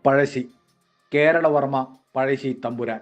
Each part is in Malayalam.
പഴശ്ശി, കേരളവർമ്മ പഴശ്ശി തമ്പുരാൻ.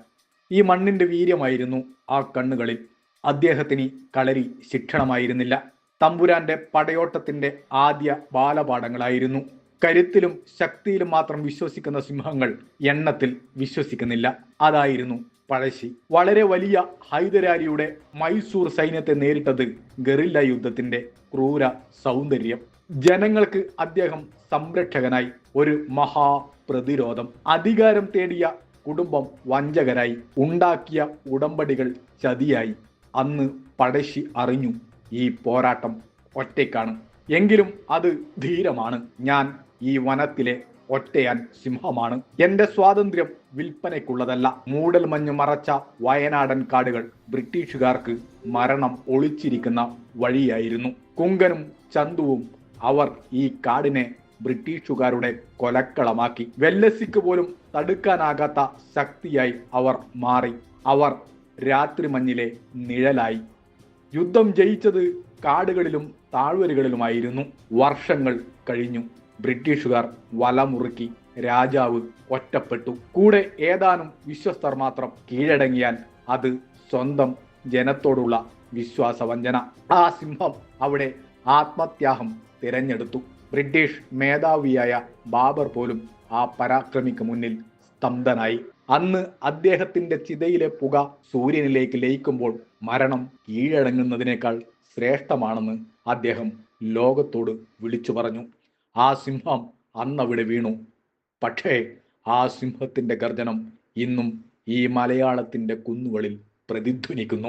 ഈ മണ്ണിന്റെ വീര്യമായിരുന്നു ആ കണ്ണുകളിൽ. അദ്ദേഹത്തിന് കളരി ശിക്ഷണമായിരുന്നില്ല. തമ്പുരാന്റെ പടയോട്ടത്തിന്റെ ആദ്യ ബാലപാഠങ്ങളായിരുന്നു. കരുത്തിലും ശക്തിയിലും മാത്രം വിശ്വസിക്കുന്ന സിംഹങ്ങൾ എണ്ണത്തിൽ വിശ്വസിക്കുന്നില്ല. അതായിരുന്നു പഴശ്ശി. വളരെ വലിയ ഹൈദരാലിയുടെ മൈസൂർ സൈന്യത്തെ നേരിട്ടത് ഗറില്ല യുദ്ധത്തിന്റെ ക്രൂര സൗന്ദര്യം. ജനങ്ങൾക്ക് അദ്ദേഹം സംരക്ഷകനായി. ഒരു മഹാപ്രതിരോധം. അധികാരം തേടിയ കുടുംബം വഞ്ചകരായി. ഉണ്ടാക്കിയ ഉടമ്പടികൾ ചതിയായി. അന്ന് പഴശ്ശി അറിഞ്ഞു, ഈ പോരാട്ടം ഒറ്റയ്ക്കാണ്. എങ്കിലും അത് ധീരമാണ്. ഞാൻ ഈ വനത്തിലെ ഒറ്റയാൻ സിംഹമാണ്. എന്റെ സ്വാതന്ത്ര്യം വിൽപ്പനയ്ക്കുള്ളതല്ല. മൂടൽ മഞ്ഞ് മറച്ച വയനാടൻ കാടുകൾ ബ്രിട്ടീഷുകാർക്ക് മരണം ഒളിച്ചിരിക്കുന്ന വഴിയായിരുന്നു. കുങ്കനും ചന്തുവും അവർ ഈ കാടിനെ ബ്രിട്ടീഷുകാരുടെ കൊലക്കളമാക്കി. വെല്ലസിക്ക് പോലും തടുക്കാനാകാത്ത ശക്തിയായി അവർ മാറി. അവർ രാത്രി മഞ്ഞിലെ നിഴലായി. യുദ്ധം ജയിച്ചത് കാടുകളിലും താഴ്വരകളിലുമായിരുന്നു. വർഷങ്ങൾ കഴിഞ്ഞു. ബ്രിട്ടീഷുകാർ വലമുറുക്കി. രാജാവ് ഒറ്റപ്പെട്ടു. കൂടെ ഏതാനും വിശ്വസ്തർ മാത്രം. കീഴടങ്ങിയാൽ അത് സ്വന്തം ജനത്തോടുള്ള വിശ്വാസവഞ്ചന. ആ സിംഹം അവിടെ ആത്മത്യാഗം തിരഞ്ഞെടുത്തു. ബ്രിട്ടീഷ് മേധാവിയായ ബാബർ പോലും ആ പരാക്രമിക്ക് മുന്നിൽ സ്തംഭനായി. അന്ന് അദ്ദേഹത്തിന്റെ ചിതയിലെ പുക സൂര്യനിലേക്ക് ലയിക്കുമ്പോൾ മരണം കീഴടങ്ങുന്നതിനേക്കാൾ ശ്രേഷ്ഠമാണെന്ന് അദ്ദേഹം ലോകത്തോട് വിളിച്ചു പറഞ്ഞു. ആ സിംഹം അന്നവിടെ വീണു. പക്ഷേ ആ സിംഹത്തിന്റെ ഗർജനം ഇന്നും ഈ മലയാളത്തിന്റെ കുന്നുകളിൽ പ്രതിധ്വനിക്കുന്നു.